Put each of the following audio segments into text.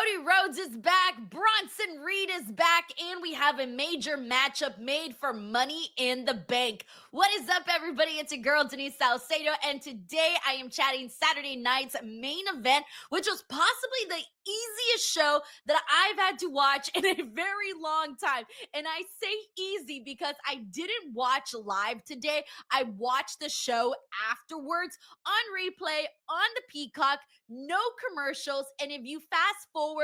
Cody Rhodes is back, Bronson Reed is back, and we have a major matchup made for Money in the Bank. What is up, everybody? It's your girl, Denise Salcedo, and today I am chatting Saturday night's main event, which was possibly the easiest show that I've had to watch in a very long time. And I say easy because I didn't watch live today. I watched the show afterwards on replay on the Peacock, no commercials. And if you fast forward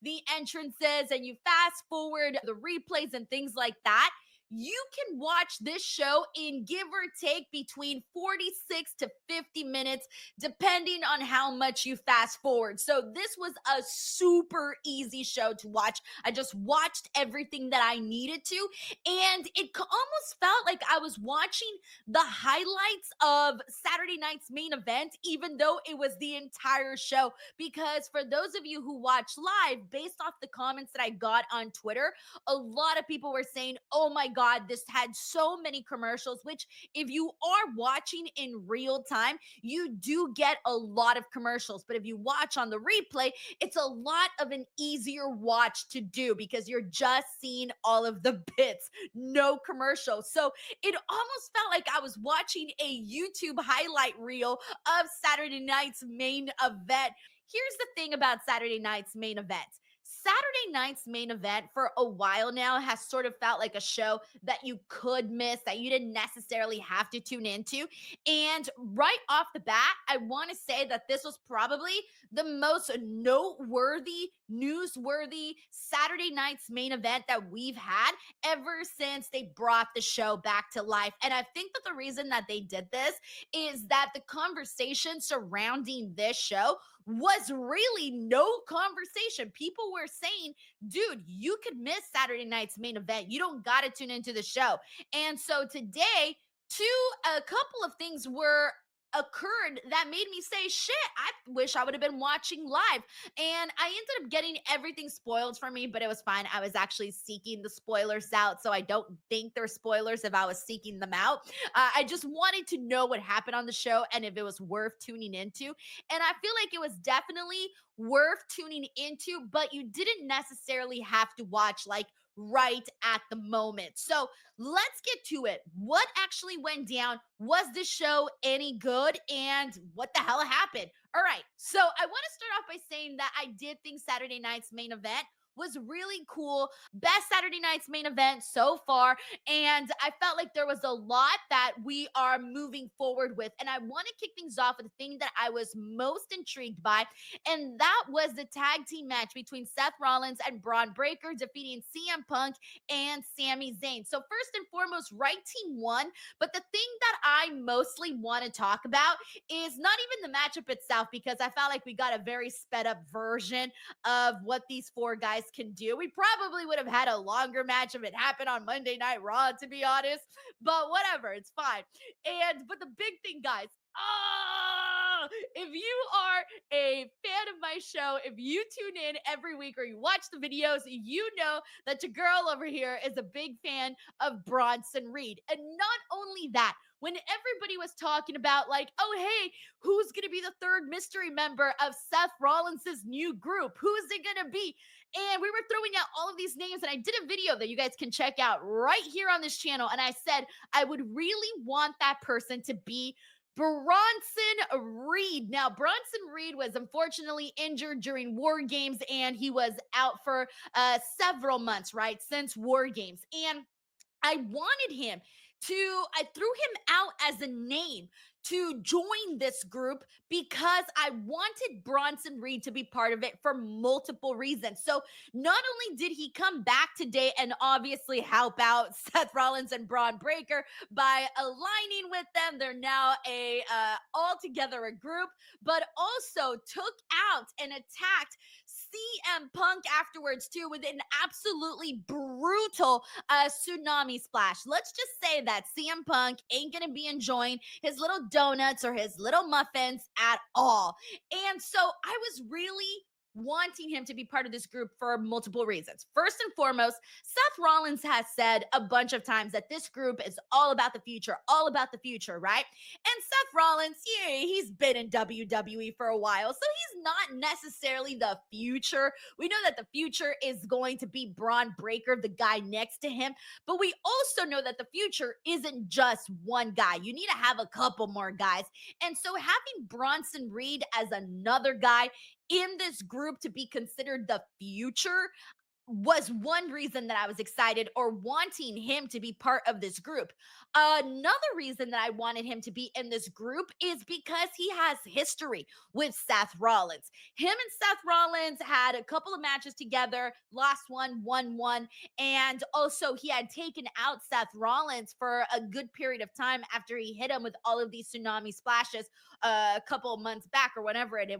the entrances and you fast forward the replays and things like that, you can watch this show in give or take between 46 to 50 minutes, depending on how much you fast forward. So this was a super easy show to watch. I just watched everything that I needed to, and it almost felt like I was watching the highlights of Saturday night's main event, even though it was the entire show. Because for those of you who watch live, based off the comments that I got on Twitter, a lot of people were saying, oh my God, this had so many commercials, which if you are watching in real time, you do get a lot of commercials. But if you watch on the replay, it's a lot of an easier watch to do because you're just seeing all of the bits, no commercials. So it almost felt like I was watching a YouTube highlight reel of Saturday night's main event. Here's the thing about Saturday night's main event. Saturday night's main event for a while now has sort of felt like a show that you could miss, that you didn't necessarily have to tune into. And right off the bat, I want to say that this was probably the most noteworthy, newsworthy Saturday night's main event that we've had ever since they brought the show back to life. And I think that the reason that they did this is that the conversation surrounding this show was really no conversation. People were saying, dude, you could miss Saturday night's main event. You don't got to tune into the show. And so today, a couple of things were occurred that made me say, shit, I wish I would have been watching live. And I ended up getting everything spoiled for me, but it was fine. I was actually seeking the spoilers out, so I don't think they're spoilers if I was seeking them out. I just wanted to know what happened on the show and if it was worth tuning into. And I feel like it was definitely worth tuning into, but you didn't necessarily have to watch like right at the moment. So let's get to it. What actually went down? Was this show any good? And what the hell happened? All right. So I want to start off by saying that I did think Saturday night's main event was really cool. Best Saturday night's main event so far. And I felt like there was a lot that we are moving forward with. And I want to kick things off with the thing that I was most intrigued by. And that was the tag team match between Seth Rollins and Bron Breakker defeating CM Punk and Sami Zayn. So first and foremost, right team won. But the thing that I mostly want to talk about is not even the matchup itself, because I felt like we got a very sped up version of what these four guys can do. We probably would have had a longer match if it happened on Monday Night Raw, to be honest, but whatever, it's fine. But the big thing, guys, if you are a fan of my show, if you tune in every week or you watch the videos, you know that your girl over here is a big fan of Bronson Reed. And not only that, when everybody was talking about like, oh, hey, who's going to be the third mystery member of Seth Rollins' new group? Who's it going to be? And we were throwing out all of these names, and I did a video that you guys can check out right here on this channel. And I said, I would really want that person to be Bronson Reed. Now, Bronson Reed was unfortunately injured during War Games, and he was out for several months, right, since War Games. And I wanted him I threw him out as a name to join this group because I wanted Bronson Reed to be part of it for multiple reasons. So not only did he come back today and obviously help out Seth Rollins and Bron Breakker by aligning with them, they're now altogether a group, but also took out and attacked CM Punk afterwards too with an absolutely brutal tsunami splash. Let's just say that CM Punk ain't gonna be enjoying his little donuts or his little muffins at all. And so I was really wanting him to be part of this group for multiple reasons. First and foremost, Seth Rollins has said a bunch of times that this group is all about the future, right? And Seth Rollins, yeah, he's been in WWE for a while, so he's not necessarily the future. We know that the future is going to be Bron Breakker, the guy next to him, but we also know that the future isn't just one guy. You need to have a couple more guys. And so having Bronson Reed as another guy in this group to be considered the future was one reason that I was excited or wanting him to be part of this group. Another reason that I wanted him to be in this group is because he has history with Seth Rollins. Him and Seth Rollins had a couple of matches together, lost one, won one, and also he had taken out Seth Rollins for a good period of time after he hit him with all of these tsunami splashes a couple of months back or whatever it is,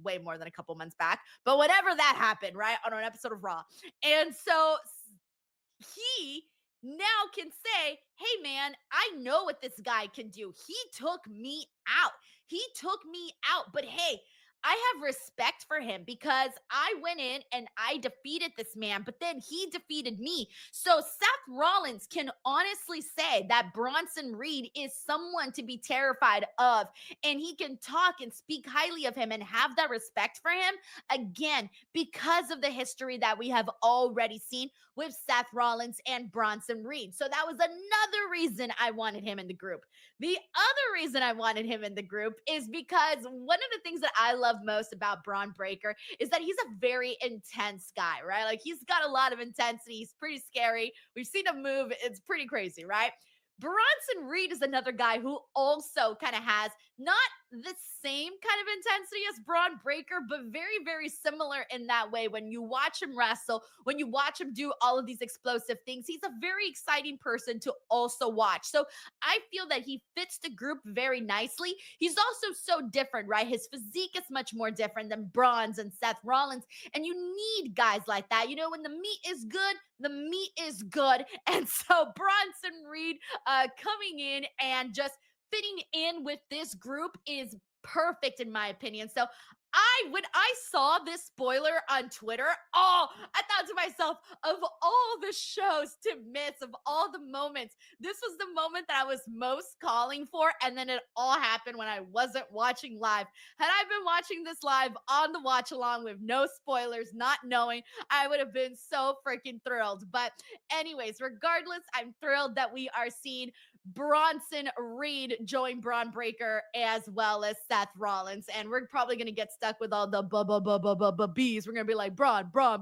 way more than a couple months back, but whatever that happened, right, on an episode of Raw. And so he now can say, hey, man, I know what this guy can do. He took me out. But hey, I have respect for him because I went in and I defeated this man, but then he defeated me. So Seth Rollins can honestly say that Bronson Reed is someone to be terrified of, and he can talk and speak highly of him and have that respect for him again because of the history that we have already seen with Seth Rollins and Bronson Reed. So that was another reason I wanted him in the group. The other reason I wanted him in the group is because one of the things that I love most about Bron Breakker is that he's a very intense guy, right? Like he's got a lot of intensity. He's pretty scary. We've seen him move. It's pretty crazy, right? Bronson Reed is another guy who also kind of has not the same kind of intensity as Bron Breakker, but very, very similar in that way. When you watch him wrestle, when you watch him do all of these explosive things, he's a very exciting person to also watch. So I feel that he fits the group very nicely. He's also so different, right? His physique is much more different than Bron's and Seth Rollins. And you need guys like that. You know, when the meat is good, the meat is good. And so Bronson Reed coming in and just fitting in with this group is perfect in my opinion. So when I saw this spoiler on Twitter, oh, I thought to myself, of all the shows to miss, of all the moments, this was the moment that I was most calling for. And then it all happened when I wasn't watching live. Had I been watching this live on the watch along with no spoilers, not knowing, I would have been so freaking thrilled. But anyways, regardless, I'm thrilled that we are seeing Bronson Reed join Bron Breakker as well as Seth Rollins. And we're probably going to get stuck with all the B's. We're going to be like Bron Breakker,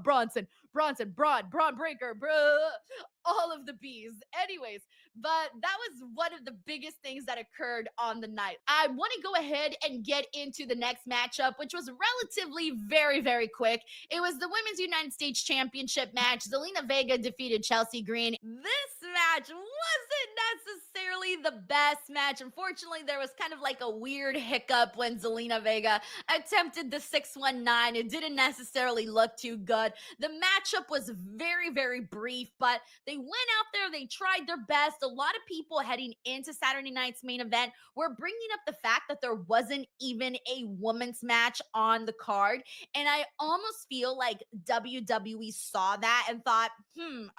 all of the B's. Anyways, but that was one of the biggest things that occurred on the night. I want to go ahead and get into the next matchup, which was relatively very, very quick. It was the Women's United States Championship match. Zelina Vega defeated Chelsea Green. This match wasn't necessarily the best match. Unfortunately, there was kind of like a weird hiccup when Zelina Vega attempted the 619. It didn't necessarily look too good. The matchup was very, very brief, but they went out there, they tried their best. A lot of people heading into Saturday night's main event were bringing up the fact that there wasn't even a women's match on the card. And I almost feel like WWE saw that and thought,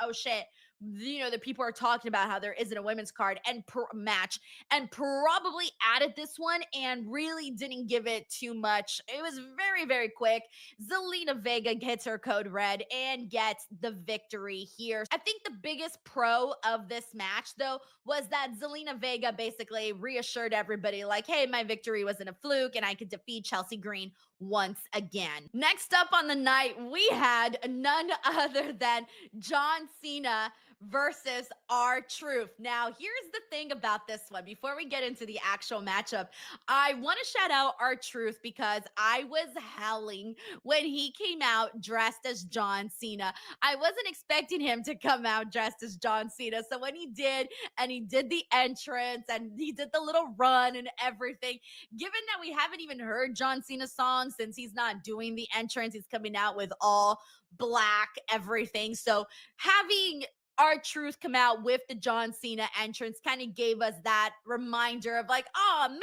oh shit, you know, the people are talking about how there isn't a women's card and match, and probably added this one and really didn't give it too much. It was very, very quick. Zelina Vega gets her code red and gets the victory here. I think the biggest pro of this match, though, was that Zelina Vega basically reassured everybody, like, hey, my victory wasn't a fluke and I could defeat Chelsea Green once again. Next up on the night, we had none other than John Cena versus R-Truth. Now, here's the thing about this one. Before we get into the actual matchup, I want to shout out R-Truth because I was howling when he came out dressed as John Cena. I wasn't expecting him to come out dressed as John Cena. So when he did, and he did the entrance and he did the little run and everything, given that we haven't even heard John Cena's song since he's not doing the entrance, he's coming out with all black everything. So having R-Truth come out with the John Cena entrance, kind of gave us that reminder of like, oh man,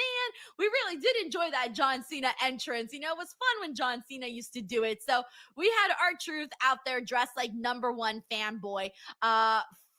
we really did enjoy that John Cena entrance. You know, it was fun when John Cena used to do it. So we had R-Truth out there dressed like #1 fanboy.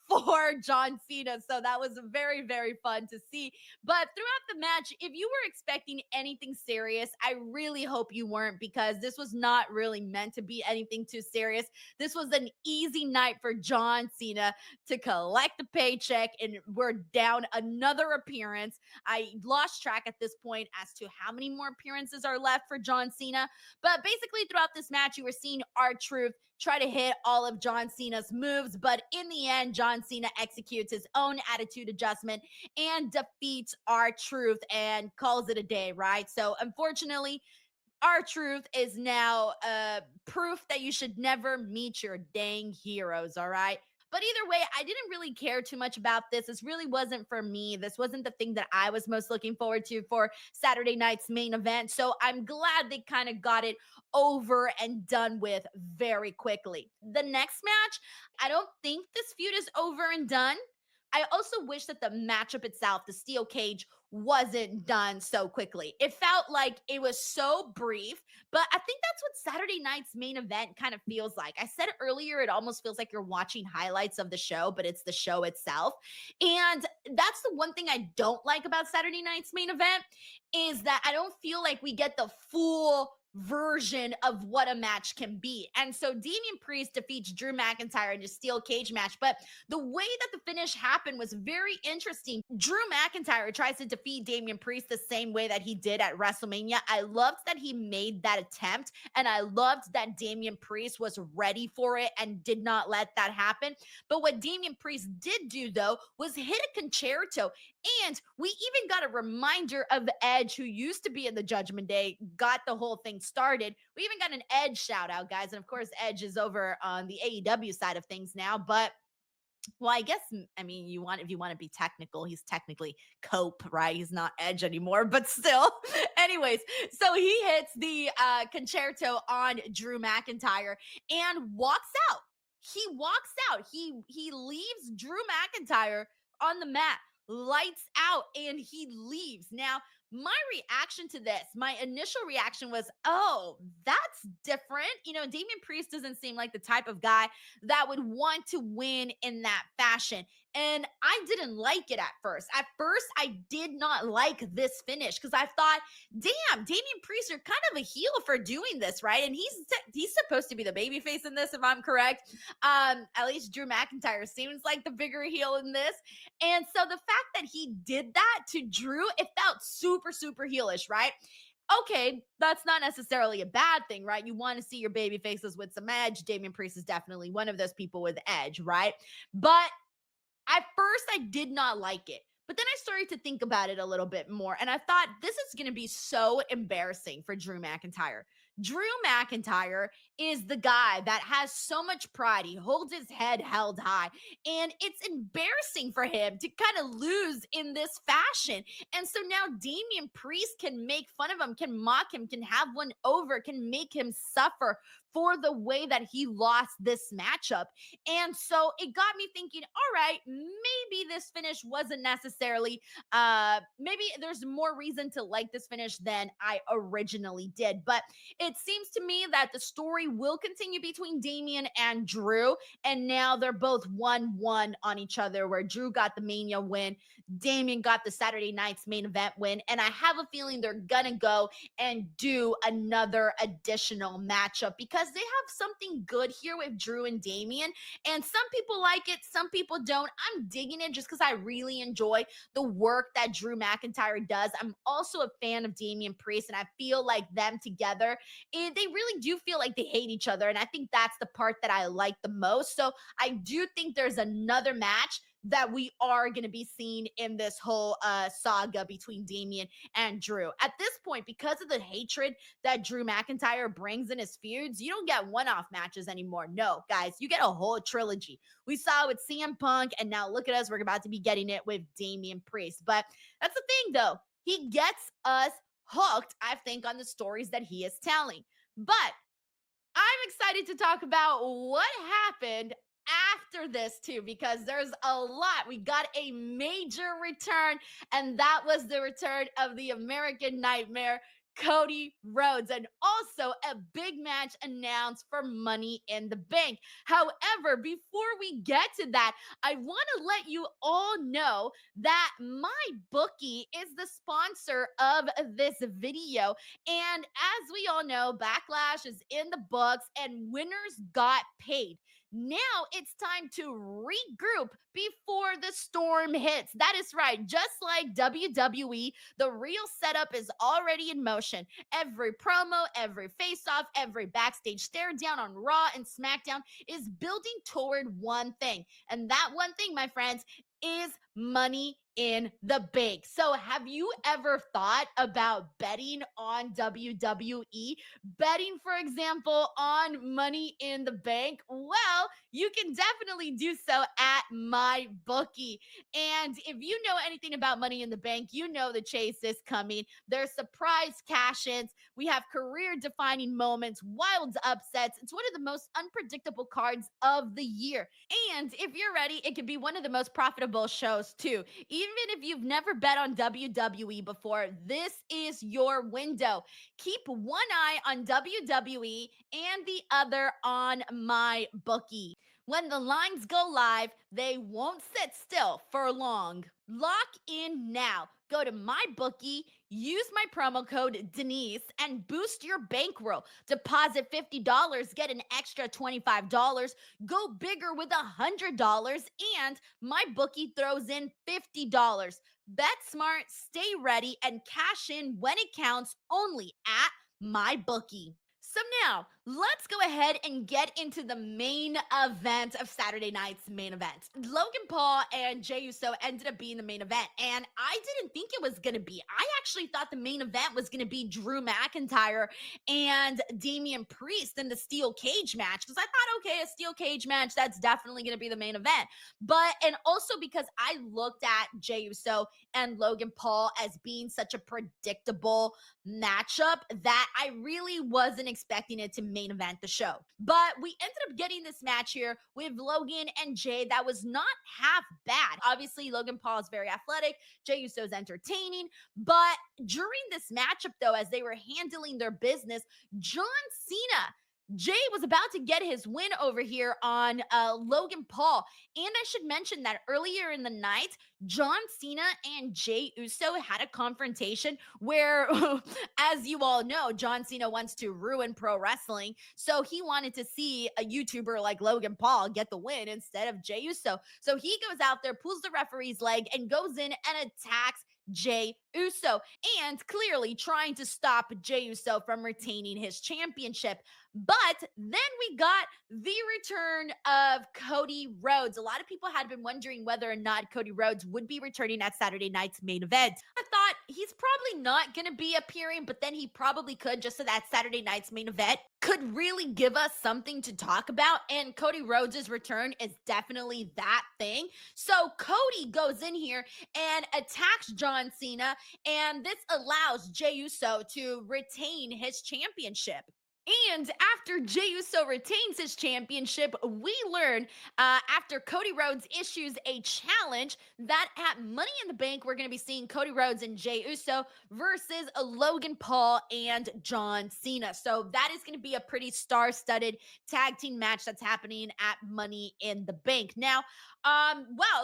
For John Cena. So that was very, very fun to see. But throughout the match, if you were expecting anything serious, I really hope you weren't, because this was not really meant to be anything too serious. This was an easy night for John Cena to collect the paycheck, and we're down another appearance. I lost track at this point as to how many more appearances are left for John Cena. But basically, throughout this match, you were seeing R-Truth try to hit all of John Cena's moves. But in the end, John Cena executes his own attitude adjustment and defeats R-Truth and calls it a day, right? So unfortunately, R-Truth is now proof that you should never meet your dang heroes, all right? But either way, I didn't really care too much about this. This really wasn't for me. This wasn't the thing that I was most looking forward to for Saturday night's main event. So I'm glad they kind of got it over and done with very quickly. The next match, I don't think this feud is over and done. I also wish that the matchup itself, the steel cage, wasn't done so quickly. It felt like it was so brief, but I think that's what Saturday night's main event kind of feels like. I said earlier, it almost feels like you're watching highlights of the show, but it's the show itself. And that's the one thing I don't like about Saturday night's main event, is that I don't feel like we get the full version of what a match can be. And so Damian Priest defeats Drew McIntyre in a steel cage match, but the way that the finish happened was very interesting. Drew McIntyre tries to defeat Damian Priest the same way that he did at WrestleMania. I loved that he made that attempt, and I loved that Damian Priest was ready for it and did not let that happen. But what Damian Priest did do, though, was hit a concerto. And we even got a reminder of Edge, who used to be in the Judgment Day, got the whole thing started. We even got an Edge shout out, guys. And of course, Edge is over on the AEW side of things now. But well, I guess, I mean, if you want to be technical, he's technically Cope, right? He's not Edge anymore, but still. Anyways, so he hits the concerto on Drew McIntyre and walks out. He walks out. He leaves Drew McIntyre on the mat, lights out, and he leaves. Now, my reaction to this, my initial reaction was, oh, that's different. You know, Damian Priest doesn't seem like the type of guy that would want to win in that fashion. And I didn't like it at first. At first, I did not like this finish because I thought, damn, Damian Priest, you're kind of a heel for doing this, right? And he's supposed to be the babyface in this, if I'm correct. At least Drew McIntyre seems like the bigger heel in this. And so the fact that he did that to Drew, it felt super, super heelish, right? Okay, that's not necessarily a bad thing, right? You want to see your baby faces with some edge. Damian Priest is definitely one of those people with edge, right? But at first, I did not like it. But then I started to think about it a little bit more, and I thought this is going to be so embarrassing for Drew McIntyre. Drew McIntyre is the guy that has so much pride. He holds his head held high, and it's embarrassing for him to kind of lose in this fashion. And so now Damian Priest can make fun of him, can mock him, can have one over, can make him suffer for the way that he lost this matchup. And so it got me thinking, all right, maybe this finish wasn't necessarily, maybe there's more reason to like this finish than I originally did. But it seems to me that the story will continue between Damian and Drew. And now they're both 1-1 on each other, where Drew got the Mania win, Damian got the Saturday night's main event win. And I have a feeling they're going to go and do another additional matchup because they have something good here with Drew and Damian. And some people like it, some people don't. I'm digging it just because I really enjoy the work that Drew McIntyre does. I'm also a fan of Damian Priest, and I feel like them together, they really do feel like they hate each other. And I think that's the part that I like the most. So I do think there's another match that we are going to be seeing in this whole saga between Damian and Drew. At this point, because of the hatred that Drew McIntyre brings in his feuds, you don't get one-off matches anymore. No, guys, you get a whole trilogy. We saw it with CM Punk, and now look at us. We're about to be getting it with Damian Priest. But that's the thing, though. He gets us hooked, I think, on the stories that he is telling. But I'm excited to talk about what happened after this too, because there's a lot. We got a major return, and that was the return of the American Nightmare, Cody Rhodes, and also a big match announced for Money in the Bank. However, before we get to that, I want to let you all know that my bookie is the sponsor of this video. And as we all know, Backlash is in the books and winners got paid. Now it's time to regroup before the storm hits. That is right. Just like WWE, the real setup is already in motion. Every promo, every face-off, every backstage stare down on Raw and SmackDown is building toward one thing. And that one thing, my friends, is Money in the Bank. So have you ever thought about betting on WWE? Betting, for example, on Money in the Bank? Well, you can definitely do so at my bookie. And if you know anything about Money in the Bank, you know the chase is coming. There's surprise cash-ins. We have career-defining moments, wild upsets. It's one of the most unpredictable cards of the year. And if you're ready, it could be one of the most profitable shows too. Even if you've never bet on WWE before, this is your window. Keep one eye on WWE and the other on my bookie. When the lines go live, they won't sit still for long. Lock in now. Go to my bookie, use my promo code Denise, and boost your bankroll. Deposit $50, get an extra $25. Go bigger with $100, and my bookie throws in $50. Bet smart, stay ready, and cash in when it counts only at my bookie. So now, let's go ahead and get into the main event of Saturday night's main event. Logan Paul and Jey Uso ended up being the main event, and I didn't think it was going to be. I actually thought the main event was going to be Drew McIntyre and Damian Priest in the steel cage match, because I thought, okay, a steel cage match, that's definitely going to be the main event. And also because I looked at Jey Uso and Logan Paul as being such a predictable matchup that I really wasn't expecting it to main event the show. But we ended up getting this match here with Logan and Jey that was not half bad. Obviously, Logan Paul is very athletic, Jey Uso is entertaining, but during this matchup, though, as they were handling their business, John Cena, Jey was about to get his win over here on Logan Paul. And I should mention that earlier in the night, John Cena and Jey Uso had a confrontation where, as you all know, John Cena wants to ruin pro wrestling. So he wanted to see a YouTuber like Logan Paul get the win instead of Jey Uso. So he goes out there, pulls the referee's leg, and goes in and attacks Jey Uso, and clearly trying to stop Jey Uso from retaining his championship. But then we got the return of Cody Rhodes. A lot of people had been wondering whether or not Cody Rhodes would be returning at Saturday night's main event. I thought he's probably not going to be appearing, but then he probably could, just so that Saturday night's main event could really give us something to talk about. And Cody Rhodes' return is definitely that thing. So Cody goes in here and attacks John Cena, and this allows Jey Uso to retain his championship. And after Jey Uso retains his championship, we learn after Cody Rhodes issues a challenge that at Money in the Bank, we're going to be seeing Cody Rhodes and Jey Uso versus Logan Paul and John Cena. So that is going to be a pretty star-studded tag team match that's happening at Money in the Bank. Now, a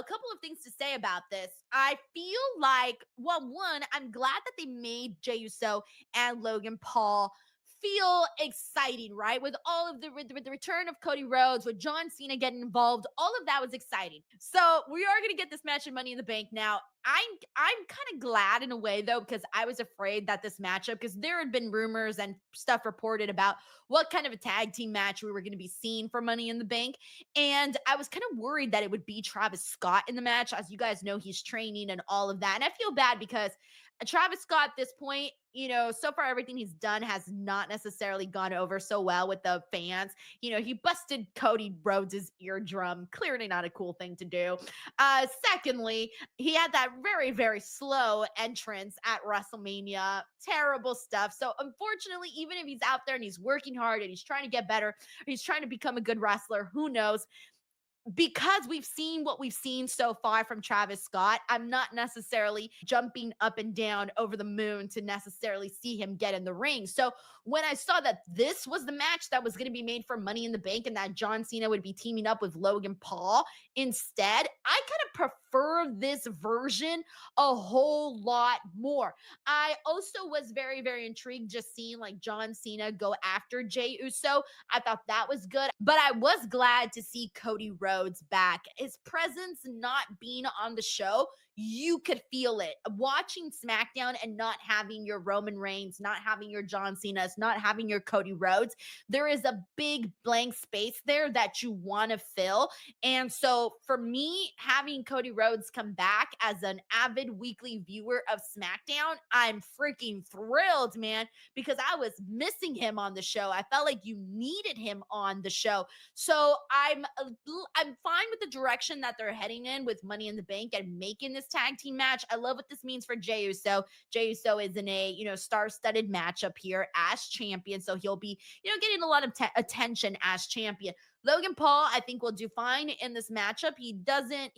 couple of things to say about this. I feel like, well, one, I'm glad that they made Jey Uso and Logan Paul feel exciting, right? With all of the return of Cody Rhodes, with John Cena getting involved, all of that was exciting. So we are going to get this match in Money in the Bank now. I'm kind of glad in a way, though, because I was afraid that this matchup, because there had been rumors and stuff reported about what kind of a tag team match we were going to be seeing for Money in the Bank. And I was kind of worried that it would be Travis Scott in the match. As you guys know, he's training and all of that. And I feel bad because Travis Scott at this point, so far everything he's done has not necessarily gone over so well with the fans. He busted Cody Rhodes' eardrum. Clearly not a cool thing to do. Secondly, he had that very, very slow entrance at WrestleMania. Terrible stuff. So unfortunately, even if he's out there and he's working hard and he's trying to get better, he's trying to become a good wrestler, who knows? because we've seen what we've seen so far from Travis Scott, I'm not necessarily jumping up and down over the moon to necessarily see him get in the ring. So when I saw that this was the match that was going to be made for Money in the Bank and that John Cena would be teaming up with Logan Paul instead, I kind of prefer this version a whole lot more. I also was very, very intrigued just seeing like John Cena go after Jey Uso. I thought that was good, but I was glad to see Cody Rhodes back. His presence not being on the show, you could feel it. Watching SmackDown and not having your Roman Reigns, not having your John Cena's, not having your Cody Rhodes, there is a big blank space there that you want to fill. And so for me, having Cody Rhodes come back as an avid weekly viewer of SmackDown, I'm freaking thrilled, man, because I was missing him on the show. I felt like you needed him on the show. So I'm fine with the direction that they're heading in with Money in the Bank and making this tag team match. I love what this means for Jey Uso. Jey Uso is in a, star-studded matchup here as champion, so he'll be, getting a lot of attention as champion. Logan Paul, I think, will do fine in this matchup. He doesn't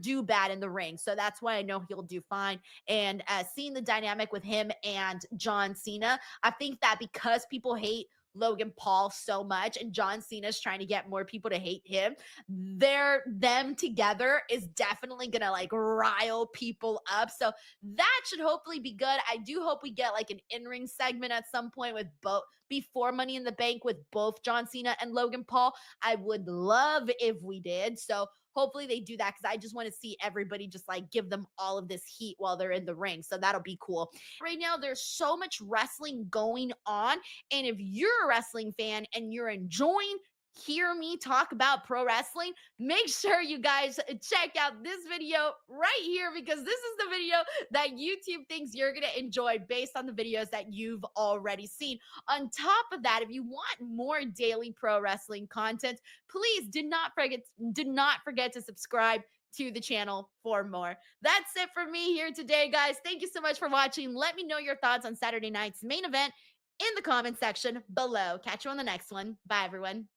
do bad in the ring, so that's why I know he'll do fine. And seeing the dynamic with him and John Cena, I think that because people hate Logan Paul so much and John Cena's trying to get more people to hate him, them together is definitely gonna like rile people up. So that should hopefully be good. I do hope we get like an in-ring segment at some point with both before Money in the Bank with both John Cena and Logan Paul. I would love if we did. So hopefully they do that because I just want to see everybody just like give them all of this heat while they're in the ring. So that'll be cool. Right now, there's so much wrestling going on. And if you're a wrestling fan and you're enjoying hear me talk about pro wrestling, make sure you guys check out this video right here because this is the video that YouTube thinks you're going to enjoy based on the videos that you've already seen. On top of that, if you want more daily pro wrestling content, please do not forget to subscribe to the channel for more. That's it for me here today, guys. Thank you so much for watching. Let me know your thoughts on Saturday night's main event in the comment section below. Catch you on the next one. Bye, everyone.